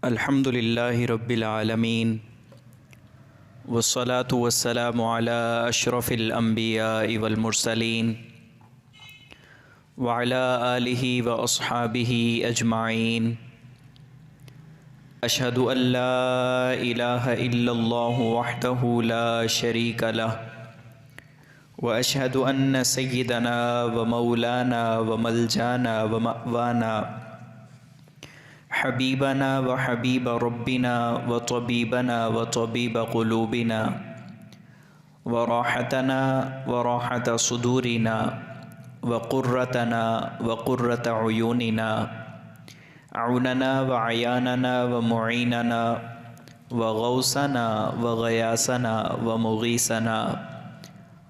الحمد للہ رب العالمین والصلاة والسلام على اشرف الانبیاء والمرسلین وعلى آلہ واصحابہ اجمعین اشہد ان لا الہ الا اللہ وحدہ لا شریک لہ واشہد ان سیدنا ومولانا وملجانا ومأوانا حبیبنا وحبیب ربنا وطبیبنا وطبیب قلوبنا وراحتنا وراحت صدورنا وقرتنا وقرۃ عیوننا عوننا وعیاننا ومعیننا وغوثنا وغیاثنا ومغیثنا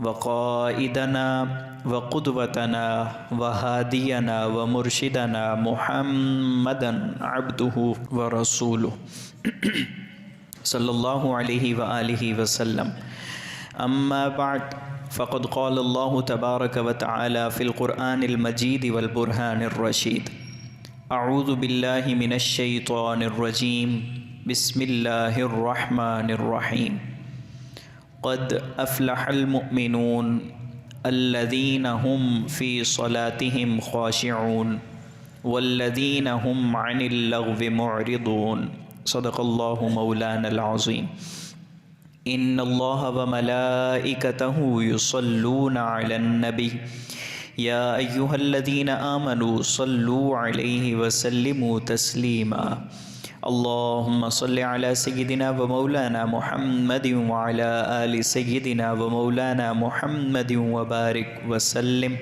وقائدنا وقدوتنا وہادینا ومرشدنا محمدا عبدہ ورسولہ صلی اللہ علیہ وآلہ وسلم اما بعد فقد قال اللہ تبارک وتعالی فی القرآن المجید والبرہان الرشید اعوذ باللہ من الشیطان الرجیم بسم اللہ الرحمن الرحیم قد افلح المؤمنون الذین هم فی صلاتهم خاشعون والذین هم عن اللغو معرضون صدق اللہ مولانا العظیم ان اللہ وملائکتہ یصلون علی النبی یا ایہا الذین آمنوا صلوا علیہ وسلموا تسلیما اللہم صل علی سیدنا و مولانا محمد وعلی آل سیدنا و مولانا محمد وبارک وسلم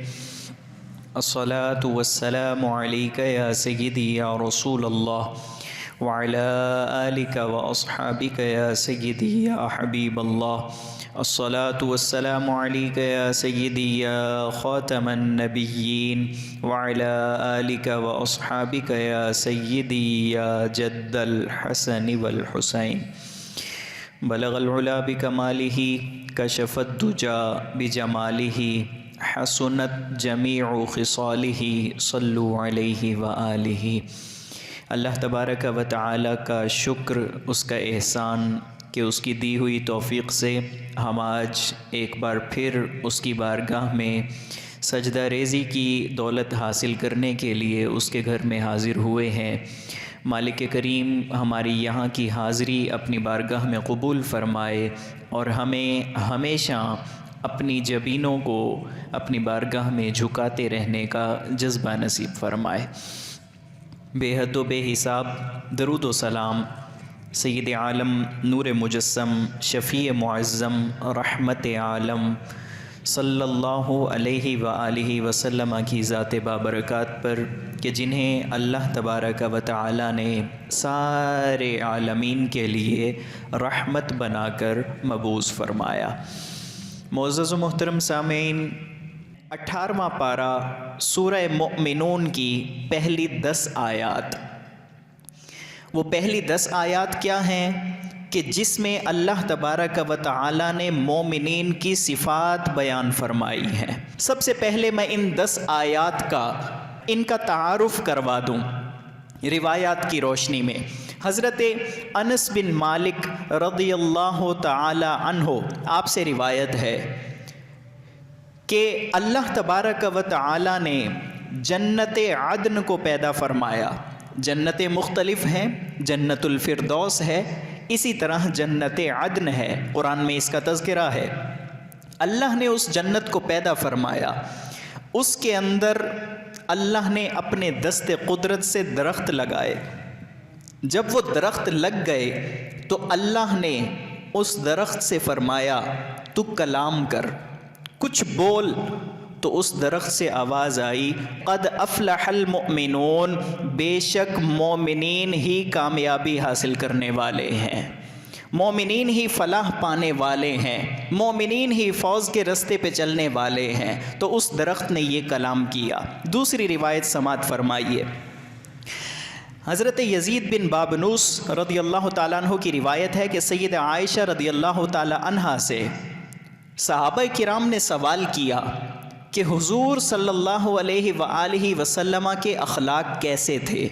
الصلاة والسلام علیک یا سیدی یا رسول اللہ وعلی آلک و اصحابک یا سیدی یا حبیب اللہ الصلاة والسلام علیک یا سیدی یا خاتم النبیین وعلی آلک و اصحابک یا سیدی یا جد الحسن والحسین بلغ العلا بکمالہ کشف الدجا بجمالہ حسنت جمیع خصالہ صلوا علیہ وآلہ۔ اللہ تبارک و تعالی کا شکر، اس کا احسان کہ اس کی دی ہوئی توفیق سے ہم آج ایک بار پھر اس کی بارگاہ میں سجدہ ریزی کی دولت حاصل کرنے کے لیے اس کے گھر میں حاضر ہوئے ہیں۔ مالک کریم ہماری یہاں کی حاضری اپنی بارگاہ میں قبول فرمائے اور ہمیں ہمیشہ اپنی جبینوں کو اپنی بارگاہ میں جھکاتے رہنے کا جذبہ نصیب فرمائے۔ بے حد و بے حساب درود و سلام سید عالم نور مجسم شفیع معظم رحمت عالم صلی اللہ علیہ وآلہ وسلم کی ذات بابرکات پر کہ جنہیں اللہ تبارک و تعالی نے سارے عالمین کے لیے رحمت بنا کر مبعوث فرمایا۔ معزز و محترم سامعین، 18واں پارہ سورہ مؤمنون کی پہلی 10 آیات، وہ پہلی 10 آیات کیا ہیں کہ جس میں اللہ تبارک و تعالی نے مومنین کی صفات بیان فرمائی ہیں۔ سب سے پہلے میں ان 10 آیات کا ان کا تعارف کروا دوں روایات کی روشنی میں۔ حضرت انس بن مالک رضی اللہ تعالی عنہ آپ سے روایت ہے کہ اللہ تبارک و تعالی نے جنت عدن کو پیدا فرمایا۔ جنتیں مختلف ہیں، جنت الفردوس ہے، اسی طرح جنت عدن ہے، قرآن میں اس کا تذکرہ ہے۔ اللہ نے اس جنت کو پیدا فرمایا، اس کے اندر اللہ نے اپنے دست قدرت سے درخت لگائے۔ جب وہ درخت لگ گئے تو اللہ نے اس درخت سے فرمایا تو کلام کر، کچھ بول، تو اس درخت سے آواز آئی قد افلح المؤمنون، بے شک مومنین ہی کامیابی حاصل کرنے والے ہیں، مومنین ہی فلاح پانے والے ہیں، مومنین ہی فوز کے رستے پہ چلنے والے ہیں۔ تو اس درخت نے یہ کلام کیا۔ دوسری روایت سماعت فرمائیے، حضرت یزید بن بابنوس رضی اللہ تعالیٰ عنہ کی روایت ہے کہ سید عائشہ رضی اللہ تعالیٰ عنہا سے صحابہ کرام نے سوال کیا کہ حضور صلی اللہ علیہ وآلہ وسلم کے اخلاق کیسے تھے؟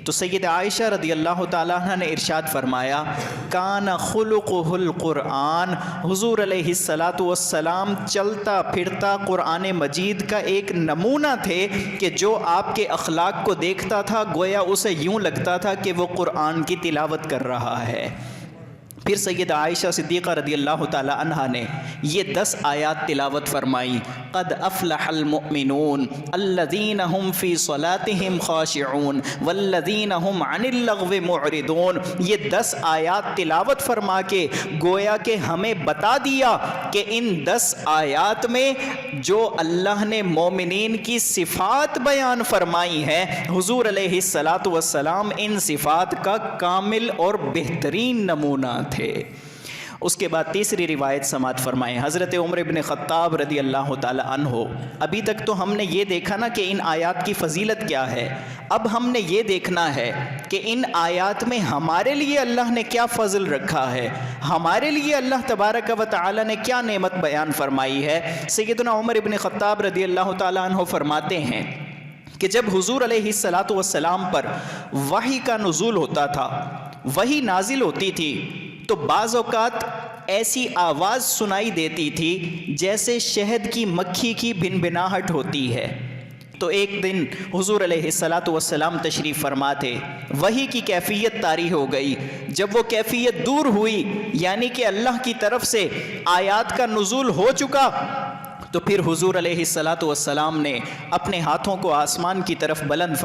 تو سید عائشہ رضی اللہ تعالیٰ عنہ نے ارشاد فرمایا کان خلقہ القرآن، حضور علیہ الصلاۃ والسلام چلتا پھرتا قرآن مجید کا ایک نمونہ تھے کہ جو آپ کے اخلاق کو دیکھتا تھا گویا اسے یوں لگتا تھا کہ وہ قرآن کی تلاوت کر رہا ہے۔ پھر سیدہ عائشہ صدیقہ رضی اللہ تعالی عنہا نے یہ 10 آیات تلاوت فرمائی، قد افلح المؤمنون الذین هم فی صلاتهم خاشعون والذین هم عن اللغو معرضون۔ یہ 10 آیات تلاوت فرما کے گویا کہ ہمیں بتا دیا کہ ان 10 آیات میں جو اللہ نے مومنین کی صفات بیان فرمائی ہے، حضور علیہ الصلاۃ والسلام ان صفات کا کامل اور بہترین نمونہ تھے۔ اس کے بعد تیسری روایت سماعت فرمائیں، حضرت عمر بن خطاب رضی اللہ تعالی عنہ۔ ابھی تک تو ہم نے یہ دیکھا نا کہ ان آیات کی فضیلت کیا ہے، اب ہم نے یہ دیکھنا ہے کہ ان آیات میں ہمارے لیے اللہ نے کیا فضل رکھا ہے، ہمارے لیے اللہ تبارک و تعالی نے کیا نعمت بیان فرمائی ہے۔ سیدنا عمر بن خطاب رضی اللہ تعالی عنہ فرماتے ہیں کہ جب حضور علیہ الصلاۃ والسلام پر وحی کا نزول ہوتا تھا، وحی نازل ہوتی تھی تو بعض اوقات ایسی آواز سنائی دیتی تھی جیسے شہد کی مکھی کی بھنبھناہٹ ہوتی ہے۔ تو ایک دن حضور علیہ الصلاۃ والسلام تشریف فرما تھے، وحی کی کیفیت طاری ہو گئی۔ جب وہ کیفیت دور ہوئی، یعنی کہ اللہ کی طرف سے آیات کا نزول ہو چکا، تو پھر حضور علیہ الصلاۃ والسلام نے اپنے ہاتھوں کو آسمان کی طرف بلند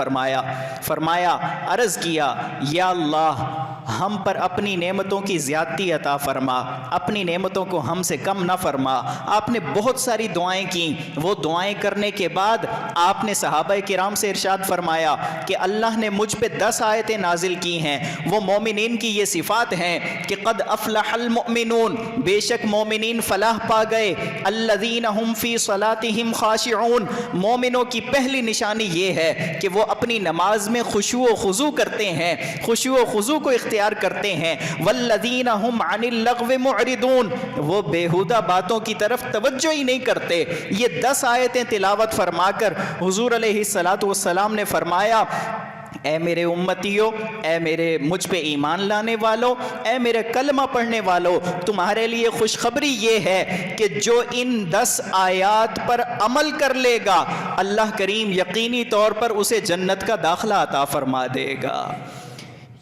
فرمایا عرض کیا، یا اللہ ہم پر اپنی نعمتوں کی زیادتی عطا فرما، اپنی نعمتوں کو ہم سے کم نہ فرما۔ آپ نے بہت ساری دعائیں کیں، وہ دعائیں کرنے کے بعد آپ نے صحابہ کرام سے ارشاد فرمایا کہ اللہ نے مجھ پہ 10 آیتیں نازل کی ہیں، وہ مومنین کی یہ صفات ہیں کہ قد افلح المؤمنون، بے شک مومنین فلاح پا گئے، الذین هم فی صلاتهم خاشعون، مومنوں کی پہلی نشانی یہ ہے کہ وہ اپنی نماز میں خشوع و خضوع کرتے ہیں، خشوع و خضوع کو اختیار کرتے ہیں، والذین هم عن اللغو معرضون، وہ بیہودہ باتوں کی طرف توجہ ہی نہیں کرتے۔ یہ 10 آیتیں تلاوت فرما کر حضور علیہ الصلاۃ والسلام نے فرمایا، اے میرے امتیوں، اے میرے مجھ پہ ایمان لانے والوں، اے میرے کلمہ پڑھنے والوں، تمہارے لیے خوشخبری یہ ہے کہ جو ان 10 آیات پر عمل کر لے گا، اللہ کریم یقینی طور پر اسے جنت کا داخلہ عطا فرما دے گا۔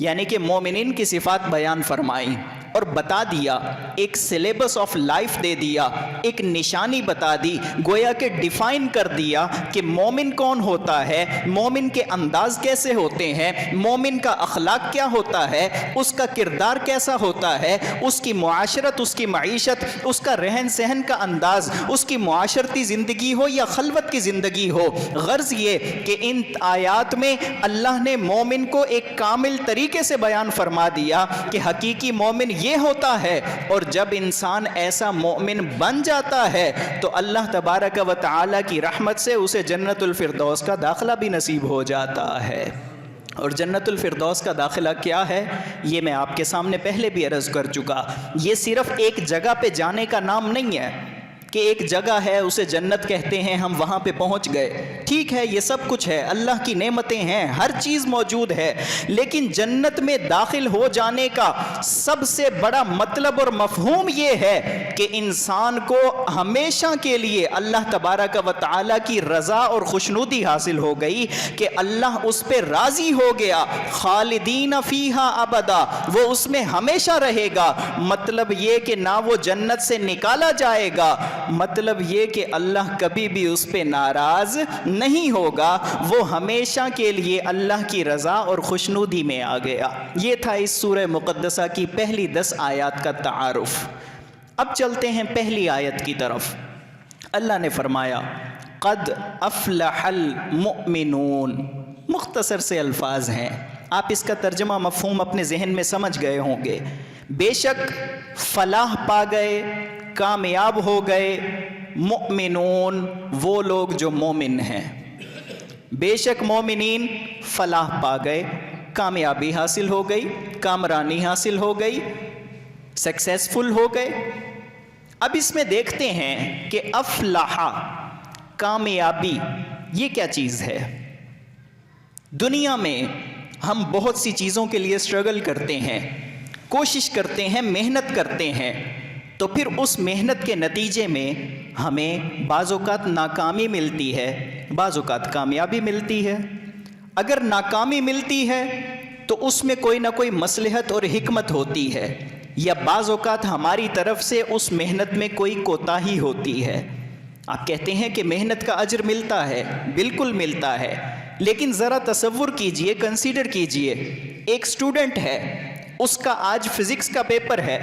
یعنی کہ مومنین کی صفات بیان فرمائیں اور بتا دیا، ایک سلیبس آف لائف دے دیا، ایک نشانی بتا دی، گویا کہ ڈیفائن کر دیا کہ مومن کون ہوتا ہے، مومن کے انداز کیسے ہوتے ہیں، مومن کا اخلاق کیا ہوتا ہے، اس کا کردار کیسا ہوتا ہے، اس کی معاشرت، اس کی معیشت، اس کا رہن سہن کا انداز، اس کی معاشرتی زندگی ہو یا خلوت کی زندگی ہو۔ غرض یہ کہ ان آیات میں اللہ نے مومن کو ایک کامل طریقے سے بیان فرما دیا کہ حقیقی مومن یہ ہوتا ہے، اور جب انسان ایسا مومن بن جاتا ہے تو اللہ تبارک و تعالی کی رحمت سے اسے جنت الفردوس کا داخلہ بھی نصیب ہو جاتا ہے۔ اور جنت الفردوس کا داخلہ کیا ہے یہ میں آپ کے سامنے پہلے بھی عرض کر چکا، یہ صرف ایک جگہ پہ جانے کا نام نہیں ہے کہ ایک جگہ ہے اسے جنت کہتے ہیں، ہم وہاں پہ پہنچ گئے، ٹھیک ہے یہ سب کچھ ہے، اللہ کی نعمتیں ہیں، ہر چیز موجود ہے، لیکن جنت میں داخل ہو جانے کا سب سے بڑا مطلب اور مفہوم یہ ہے کہ انسان کو ہمیشہ کے لیے اللہ تبارک و تعالی کی رضا اور خوشنودی حاصل ہو گئی کہ اللہ اس پہ راضی ہو گیا، خالدین فیہا ابدا، وہ اس میں ہمیشہ رہے گا۔ مطلب یہ کہ نہ وہ جنت سے نکالا جائے گا، مطلب یہ کہ اللہ کبھی بھی اس پہ ناراض نہیں ہوگا، وہ ہمیشہ کے لیے اللہ کی رضا اور خوشنودی میں آ گیا۔ یہ تھا اس سورہ مقدسہ کی پہلی 10 آیات کا تعارف۔ اب چلتے ہیں پہلی آیت کی طرف۔ اللہ نے فرمایا قد افلح المؤمنون، مختصر سے الفاظ ہیں، آپ اس کا ترجمہ مفہوم اپنے ذہن میں سمجھ گئے ہوں گے۔ بے شک فلاح پا گئے، کامیاب ہو گئے، مؤمنون وہ لوگ جو مومن ہیں، بے شک مومنین فلاح پا گئے، کامیابی حاصل ہو گئی، کامرانی حاصل ہو گئی، سکسیسفل ہو گئے۔ اب اس میں دیکھتے ہیں کہ افلاح، کامیابی، یہ کیا چیز ہے؟ دنیا میں ہم بہت سی چیزوں کے لیے سٹرگل کرتے ہیں، کوشش کرتے ہیں، محنت کرتے ہیں، تو پھر اس محنت کے نتیجے میں ہمیں بعض اوقات ناکامی ملتی ہے، بعض اوقات کامیابی ملتی ہے۔ اگر ناکامی ملتی ہے تو اس میں کوئی نہ کوئی مصلحت اور حکمت ہوتی ہے، یا بعض اوقات ہماری طرف سے اس محنت میں کوئی کوتاہی ہوتی ہے۔ آپ کہتے ہیں کہ محنت کا اجر ملتا ہے، بالکل ملتا ہے، لیکن ذرا تصور کیجئے، کنسیڈر کیجئے، ایک سٹوڈنٹ ہے، اس کا آج فزکس کا پیپر ہے،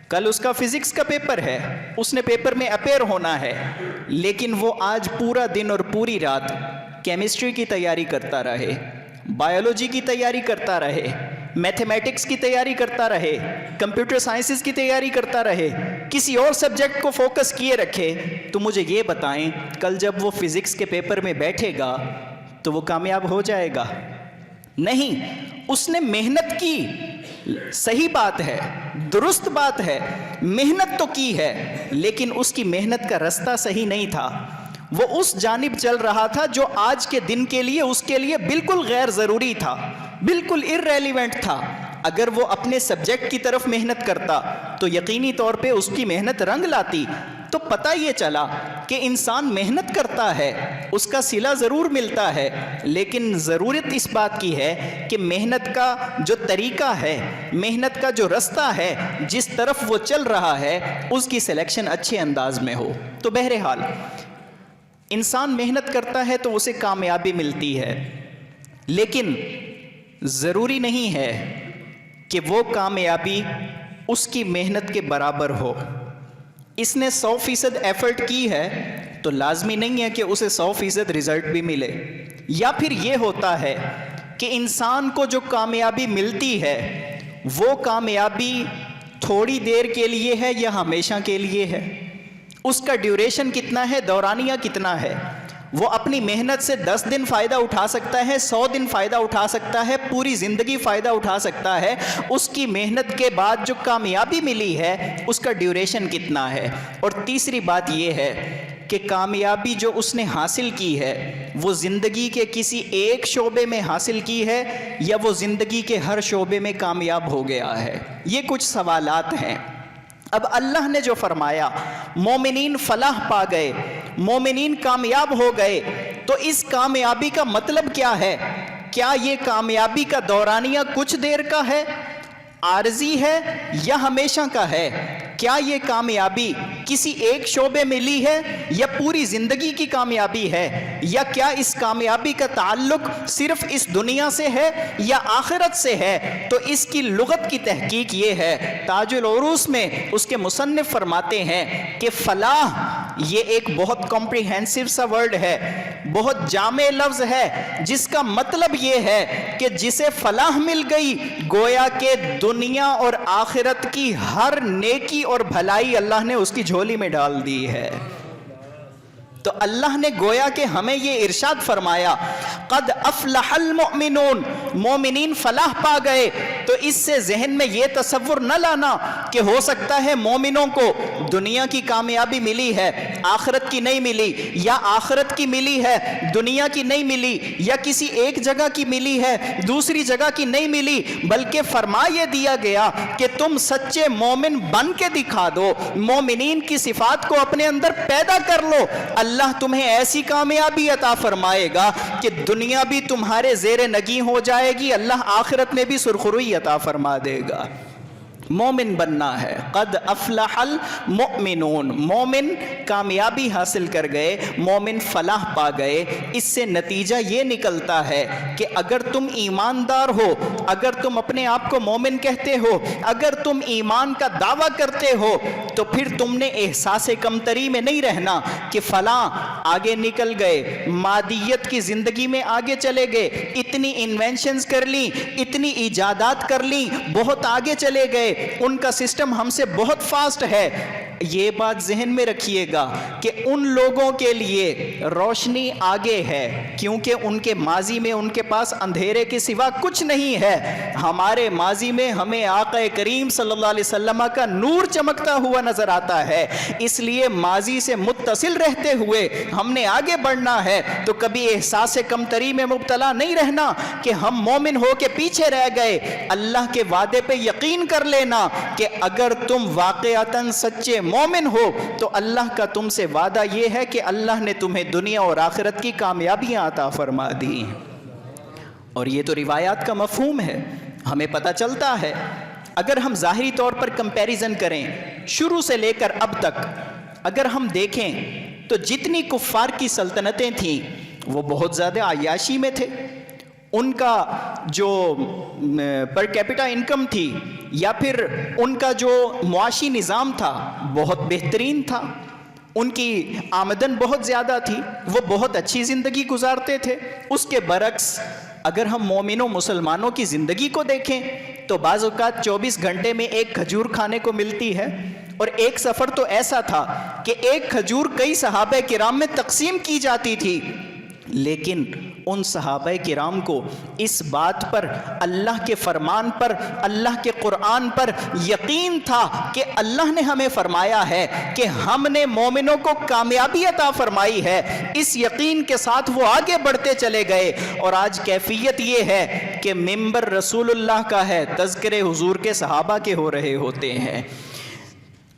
کل اس کا فزکس کا پیپر ہے، اس نے پیپر میں اپیئر ہونا ہے، لیکن وہ آج پورا دن اور پوری رات کیمسٹری کی تیاری کرتا رہے، بایولوجی کی تیاری کرتا رہے، میتھمیٹکس کی تیاری کرتا رہے، کمپیوٹر سائنسز کی تیاری کرتا رہے، کسی اور سبجیکٹ کو فوکس کیے رکھے، تو مجھے یہ بتائیں کل جب وہ فزکس کے پیپر میں بیٹھے گا تو وہ کامیاب ہو جائے گا؟ نہیں، اس نے محنت کی، صحیح بات ہے، درست بات ہے، محنت تو کی ہے، لیکن اس کی محنت کا رستہ صحیح نہیں تھا۔ وہ اس جانب چل رہا تھا جو آج کے دن کے لیے اس کے لیے بالکل غیر ضروری تھا، بالکل irrelevant تھا۔ اگر وہ اپنے سبجیکٹ کی طرف محنت کرتا تو یقینی طور پہ اس کی محنت رنگ لاتی۔ تو پتہ یہ چلا کہ انسان محنت کرتا ہے، اس کا صلہ ضرور ملتا ہے، لیکن ضرورت اس بات کی ہے کہ محنت کا جو طریقہ ہے، محنت کا جو رستہ ہے، جس طرف وہ چل رہا ہے، اس کی سلیکشن اچھے انداز میں ہو۔ تو بہرحال انسان محنت کرتا ہے تو اسے کامیابی ملتی ہے، لیکن ضروری نہیں ہے کہ وہ کامیابی اس کی محنت کے برابر ہو۔ اس نے 100% ایفرٹ کی ہے تو لازمی نہیں ہے کہ اسے 100% رزلٹ بھی ملے۔ یا پھر یہ ہوتا ہے کہ انسان کو جو کامیابی ملتی ہے وہ کامیابی تھوڑی دیر کے لیے ہے یا ہمیشہ کے لیے ہے، اس کا ڈیوریشن کتنا ہے، دورانیہ کتنا ہے۔ وہ اپنی محنت سے 10 دن فائدہ اٹھا سکتا ہے، 100 دن فائدہ اٹھا سکتا ہے، پوری زندگی فائدہ اٹھا سکتا ہے۔ اس کی محنت کے بعد جو کامیابی ملی ہے اس کا ڈیوریشن کتنا ہے۔ اور تیسری بات یہ ہے کہ کامیابی جو اس نے حاصل کی ہے وہ زندگی کے کسی ایک شعبے میں حاصل کی ہے یا وہ زندگی کے ہر شعبے میں کامیاب ہو گیا ہے۔ یہ کچھ سوالات ہیں۔ اب اللہ نے جو فرمایا مومنین فلاح پا گئے، مومنین کامیاب ہو گئے، تو اس کامیابی کا مطلب کیا ہے؟ کیا یہ کامیابی کا دورانیہ کچھ دیر کا ہے، عارضی ہے، یا ہمیشہ کا ہے؟ کیا یہ کامیابی کسی ایک شعبے میں لی ہے یا پوری زندگی کی کامیابی ہے؟ یا کیا اس کامیابی کا تعلق صرف اس دنیا سے ہے یا آخرت سے ہے؟ تو اس کی لغت کی تحقیق یہ ہے، تاج العروس میں اس کے مصنف فرماتے ہیں کہ فلاح یہ ایک بہت کمپریہنسو سا ورڈ ہے، بہت جامع لفظ ہے، جس کا مطلب یہ ہے کہ جسے فلاح مل گئی گویا کہ دنیا اور آخرت کی ہر نیکی اور بھلائی اللہ نے اس کی جھولی میں ڈال دی ہے۔ تو اللہ نے گویا کہ ہمیں یہ ارشاد فرمایا قد افلح المؤمنون، مومنین فلاح پا گئے۔ تو اس سے ذہن میں یہ تصور نہ لانا کہ ہو سکتا ہے مومنوں کو دنیا کی کامیابی ملی ہے آخرت کی نہیں ملی، یا آخرت کی ملی ہے دنیا کی نہیں ملی، یا کسی ایک جگہ کی ملی ہے دوسری جگہ کی نہیں ملی، بلکہ فرما یہ دیا گیا کہ تم سچے مومن بن کے دکھا دو، مومنین کی صفات کو اپنے اندر پیدا کر لو، اللہ تمہیں ایسی کامیابی عطا فرمائے گا کہ دنیا بھی تمہارے زیر نگیں ہو جائے گی، اللہ آخرت میں بھی سرخروئی عطا فرما دے گا۔ مومن بننا ہے، قد افلح المؤمنون، مومن کامیابی حاصل کر گئے، مومن فلاح پا گئے۔ اس سے نتیجہ یہ نکلتا ہے کہ اگر تم ایماندار ہو، اگر تم اپنے آپ کو مومن کہتے ہو، اگر تم ایمان کا دعویٰ کرتے ہو، تو پھر تم نے احساس کمتری میں نہیں رہنا کہ فلاں آگے نکل گئے، مادیت کی زندگی میں آگے چلے گئے، اتنی انوینشنز کر لیں، اتنی ایجادات کر لیں، بہت آگے چلے گئے، ان کا سسٹم ہم سے بہت فاسٹ ہے۔ یہ بات ذہن میں رکھیے گا کہ ان لوگوں کے لیے روشنی آگے ہے، کیونکہ ان کے ماضی میں ان کے پاس اندھیرے کے سوا کچھ نہیں ہے۔ ہمارے ماضی میں ہمیں آقا کریم صلی اللہ علیہ وسلم کا نور چمکتا ہوا نظر آتا ہے، اس لیے ماضی سے متصل رہتے ہوئے ہم نے آگے بڑھنا ہے۔ تو کبھی احساس کمتری میں مبتلا نہیں رہنا کہ ہم مومن ہو کے پیچھے رہ گئے۔ اللہ کے وعدے پہ یقین کر لینا کہ اگر تم واقعتاً سچے مومن ہو تو اللہ کا تم سے وعدہ یہ ہے کہ اللہ نے تمہیں دنیا اور آخرت کی کامیابیاں عطا فرما دی۔ اور یہ تو روایات کا مفہوم ہے، ہمیں پتہ چلتا ہے۔ اگر ہم ظاہری طور پر کمپیریزن کریں شروع سے لے کر اب تک، اگر ہم دیکھیں تو جتنی کفار کی سلطنتیں تھیں وہ بہت زیادہ عیاشی میں تھے، ان کا جو پر کیپٹا انکم تھی یا پھر ان کا جو معاشی نظام تھا بہت بہترین تھا، ان کی آمدن بہت زیادہ تھی، وہ بہت اچھی زندگی گزارتے تھے۔ اس کے برعکس اگر ہم مومنوں مسلمانوں کی زندگی کو دیکھیں تو بعض اوقات 24 گھنٹے میں ایک کھجور کھانے کو ملتی ہے، اور ایک سفر تو ایسا تھا کہ ایک کھجور کئی صحابہ کرام میں تقسیم کی جاتی تھی، لیکن ان صحابہ کرام کو اس بات پر، اللہ کے فرمان پر، اللہ کے قرآن پر یقین تھا کہ اللہ نے ہمیں فرمایا ہے کہ ہم نے مومنوں کو کامیابی عطا فرمائی ہے۔ اس یقین کے ساتھ وہ آگے بڑھتے چلے گئے، اور آج کیفیت یہ ہے کہ منبر رسول اللہ کا ہے، تذکرے حضور کے صحابہ کے ہو رہے ہوتے ہیں۔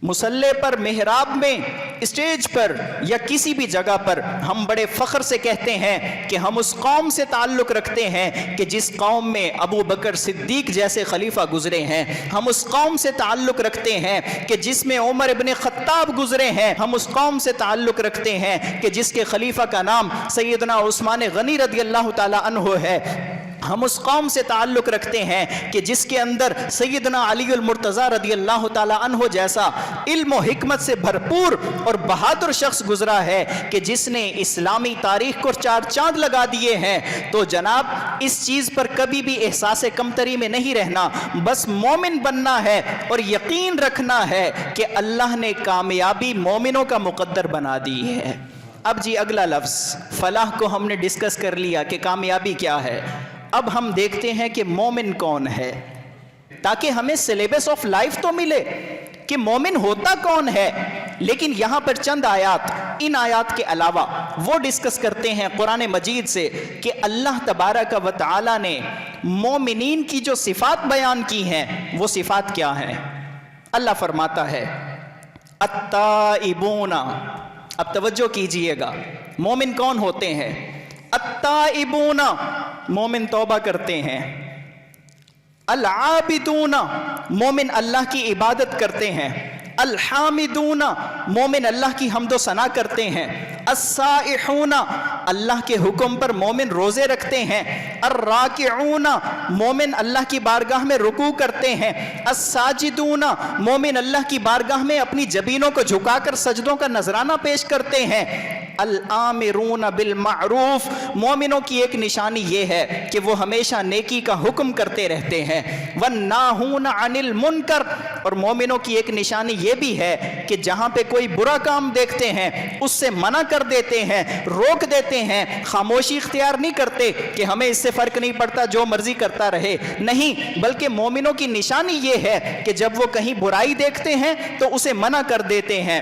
مصلی پر، محراب میں، اسٹیج پر یا کسی بھی جگہ پر ہم بڑے فخر سے کہتے ہیں کہ ہم اس قوم سے تعلق رکھتے ہیں کہ جس قوم میں ابو بکر صدیق جیسے خلیفہ گزرے ہیں، ہم اس قوم سے تعلق رکھتے ہیں کہ جس میں عمر ابن خطاب گزرے ہیں، ہم اس قوم سے تعلق رکھتے ہیں کہ جس کے خلیفہ کا نام سیدنا عثمان غنی رضی اللہ تعالی عنہ ہے، ہم اس قوم سے تعلق رکھتے ہیں کہ جس کے اندر سیدنا علی المرتضی رضی اللہ تعالی عنہ جیسا علم و حکمت سے بھرپور اور بہادر شخص گزرا ہے کہ جس نے اسلامی تاریخ کو 4 چاند لگا دیے ہیں۔ تو جناب اس چیز پر کبھی بھی احساس کمتری میں نہیں رہنا، بس مومن بننا ہے اور یقین رکھنا ہے کہ اللہ نے کامیابی مومنوں کا مقدر بنا دی ہے۔ اب جی اگلا لفظ فلاح کو ہم نے ڈسکس کر لیا کہ کامیابی کیا ہے، اب ہم دیکھتے ہیں کہ مومن کون ہے، تاکہ ہمیں سلیبس آف لائف تو ملے کہ مومن ہوتا کون ہے۔ لیکن یہاں پر چند آیات، ان آیات کے علاوہ وہ ڈسکس کرتے ہیں قرآن مجید سے کہ اللہ تبارک و تعالی نے مومنین کی جو صفات بیان کی ہیں وہ صفات کیا ہیں۔ اللہ فرماتا ہے التائبون، اب توجہ کیجئے گا، مومن کون ہوتے ہیں؟ التائبون، مومن توبہ کرتے ہیں۔ العابدون، مومن اللہ کی عبادت کرتے ہیں۔ الحامدون، مومن اللہ کی حمد و ثنا کرتے ہیں۔ السائحون، اللہ کے حکم پر مومن روزے رکھتے ہیں۔ الراکعون، مومن اللہ کی بارگاہ میں رکوع کرتے ہیں۔ الساجدون، مومن اللہ کی بارگاہ میں اپنی جبینوں کو جھکا کر سجدوں کا نذرانہ پیش کرتے ہیں۔ الآمرون بالمعروف، مومنوں کی ایک نشانی یہ ہے کہ وہ ہمیشہ نیکی کا حکم کرتے رہتے ہیں۔ والناہون عن المنکر، اور مومنوں کی ایک نشانی یہ بھی ہے کہ جہاں پہ کوئی برا کام دیکھتے ہیں اس سے منع کر دیتے ہیں، روک دیتے ہیں، خاموشی اختیار نہیں کرتے کہ ہمیں اس سے فرق نہیں پڑتا جو مرضی کرتا رہے، نہیں، بلکہ مومنوں کی نشانی یہ ہے کہ جب وہ کہیں برائی دیکھتے ہیں تو اسے منع کر دیتے ہیں۔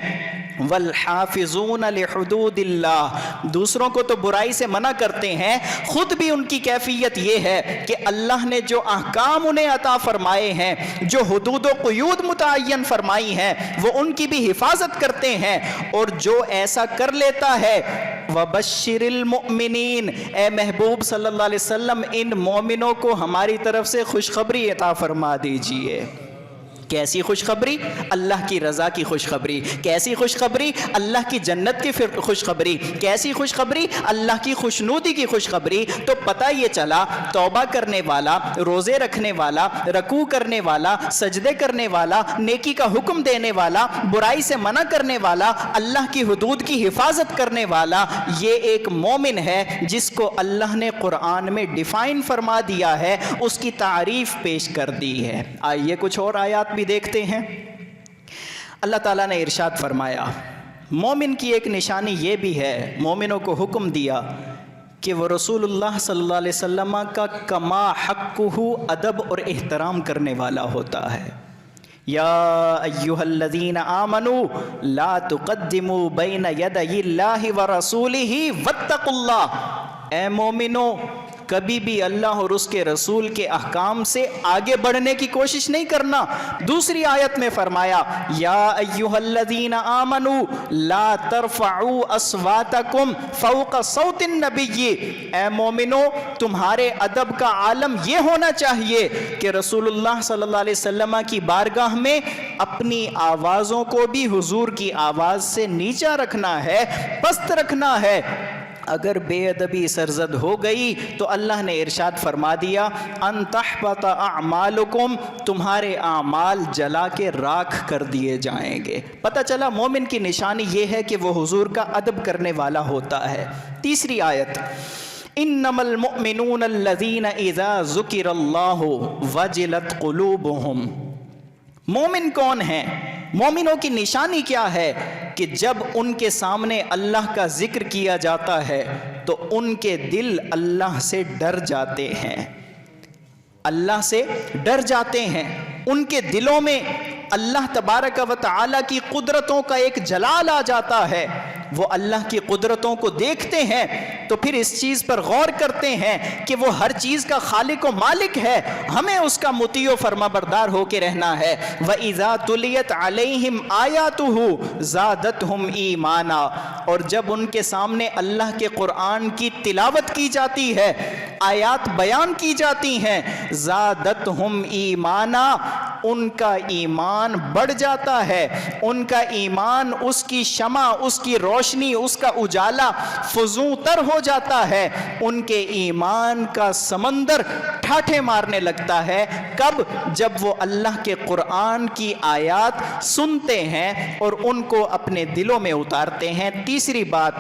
والحافظون لحدود اللہ، دوسروں کو تو برائی سے منع کرتے ہیں، خود بھی ان کی کیفیت یہ ہے کہ اللہ نے جو احکام انہیں عطا فرمائے ہیں، جو حدود و قیود متعین فرمائی ہیں، وہ ان کی بھی حفاظت کرتے ہیں۔ اور جو ایسا کر لیتا ہے وَبَشِّرِ الْمُؤْمِنِينَ، اے محبوب صلی اللہ علیہ وسلم ان مومنوں کو ہماری طرف سے خوشخبری عطا فرما دیجئے۔ کیسی خوشخبری؟ اللہ کی رضا کی خوشخبری۔ کیسی خوشخبری؟ اللہ کی جنت کی خوشخبری۔ کیسی خوشخبری؟ اللہ کی خوشنودی کی خوشخبری۔ تو پتہ یہ چلا توبہ کرنے والا، روزے رکھنے والا، رکوع کرنے والا، سجدے کرنے والا، نیکی کا حکم دینے والا، برائی سے منع کرنے والا، اللہ کی حدود کی حفاظت کرنے والا، یہ ایک مومن ہے جس کو اللہ نے قرآن میں ڈیفائن فرما دیا ہے، اس کی تعریف پیش کر دی ہے۔ آئیے کچھ اور آیات بھی دیکھتے ہیں۔ اللہ تعالیٰ نے ارشاد فرمایا مومن کی ایک نشانی یہ بھی ہے، مومنوں کو حکم دیا کہ وہ رسول اللہ صلی اللہ علیہ وسلم کا کما حقہ ادب اور احترام کرنے والا ہوتا ہے۔ یا ایہا الذین آمنوا لا تقدموا بین یدی اللہ ورسولہ واتقوا اللہ، اے مومنو کبھی بھی اللہ اور اس کے رسول کے احکام سے آگے بڑھنے کی کوشش نہیں کرنا۔ دوسری آیت میں فرمایا یا ایہا الذین آمنوا لا ترفعوا اصواتکم فوق صوت النبی، اے مومنو تمہارے ادب کا عالم یہ ہونا چاہیے کہ رسول اللہ صلی اللہ علیہ وسلم کی بارگاہ میں اپنی آوازوں کو بھی حضور کی آواز سے نیچا رکھنا ہے، پست رکھنا ہے۔ اگر بے ادبی سرزد ہو گئی تو اللہ نے ارشاد فرما دیا ان تحبط اعمالکم، تمہارے اعمال جلا کے راکھ کر دیے جائیں گے۔ پتہ چلا مومن کی نشانی یہ ہے کہ وہ حضور کا ادب کرنے والا ہوتا ہے۔ تیسری آیت انما المؤمنون الذین اذا ذکر اللہ وجلت قلوبہم، مومن کون ہیں؟ مومنوں کی نشانی کیا ہے کہ جب ان کے سامنے اللہ کا ذکر کیا جاتا ہے تو ان کے دل اللہ سے ڈر جاتے ہیں، اللہ سے ڈر جاتے ہیں، ان کے دلوں میں اللہ تبارک و تعالی کی قدرتوں کا ایک جلال آ جاتا ہے، وہ اللہ کی قدرتوں کو دیکھتے ہیں تو پھر اس چیز پر غور کرتے ہیں کہ وہ ہر چیز کا خالق و مالک ہے، ہمیں اس کا مطیع و فرما بردار ہو کے رہنا ہے۔ وَإِذَا تُلِيَتْ عَلَيْهِمْ آيَاتُهُ زَادَتْهُمْ إِيمَانًا، اور جب ان کے سامنے اللہ کے قرآن کی تلاوت کی جاتی ہے، آیات بیان کی جاتی ہیں، زَادَتْهُمْ إِيمَانًا، ان کا ایمان بڑھ جاتا ہے، ان کا ایمان اس کی شمع، اس کی روشنی، اس کا اجالا فزوں تر ہو جاتا ہے، ان کے ایمان کا سمندر ٹھاٹھے مارنے لگتا ہے۔ کب؟ جب وہ اللہ کے قرآن کی آیات سنتے ہیں اور ان کو اپنے دلوں میں اتارتے ہیں۔ تیسری بات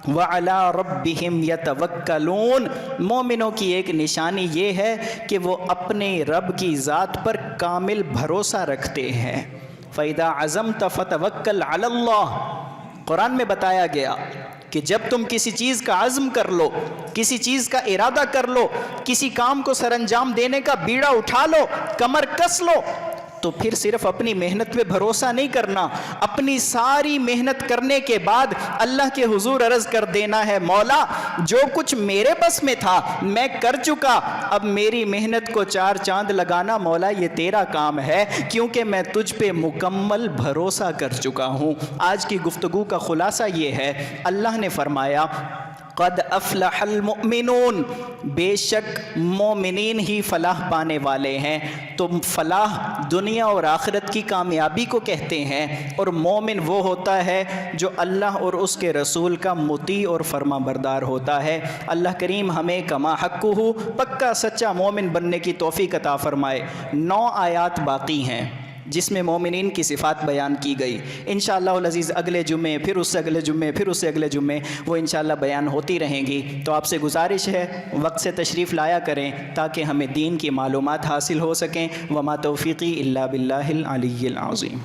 وَعَلَىٰ رَبِّهِمْ يَتَوَكَّلُونَ، مومنوں کی ایک نشانی یہ ہے کہ وہ اپنے رب کی ذات پر کامل بھروسہ رکھتے ہیں۔ فَإِذَا عَزَمْتَ فَتَوَكَّلْ عَلَى اللَّهِ، قرآن میں بتایا گیا کہ جب تم کسی چیز کا عزم کر لو، کسی چیز کا ارادہ کر لو، کسی کام کو سر انجام دینے کا بیڑا اٹھا لو، کمر کس لو، تو پھر صرف اپنی محنت پہ بھروسہ نہیں کرنا، اپنی ساری محنت کرنے کے بعد اللہ کے حضور عرض کر دینا ہے مولا جو کچھ میرے بس میں تھا میں کر چکا، اب میری محنت کو چار چاند لگانا مولا یہ تیرا کام ہے، کیونکہ میں تجھ پہ مکمل بھروسہ کر چکا ہوں۔ آج کی گفتگو کا خلاصہ یہ ہے، اللہ نے فرمایا قد افلح المؤمنون، بے شک مومنین ہی فلاح پانے والے ہیں۔ تو فلاح دنیا اور آخرت کی کامیابی کو کہتے ہیں، اور مومن وہ ہوتا ہے جو اللہ اور اس کے رسول کا مطیع اور فرما بردار ہوتا ہے۔ اللہ کریم ہمیں کما حقہ پکا سچا مومن بننے کی توفیق عطا فرمائے۔ 9 آیات باقی ہیں جس میں مومنین کی صفات بیان کی گئی، انشاءاللہ العزیز اگلے جمعے، پھر اس سے اگلے جمعے، پھر اس سے اگلے جمعے وہ انشاءاللہ بیان ہوتی رہیں گی۔ تو آپ سے گزارش ہے وقت سے تشریف لایا کریں تاکہ ہمیں دین کی معلومات حاصل ہو سکیں۔ وما توفیقی الا باللہ العلی العظیم۔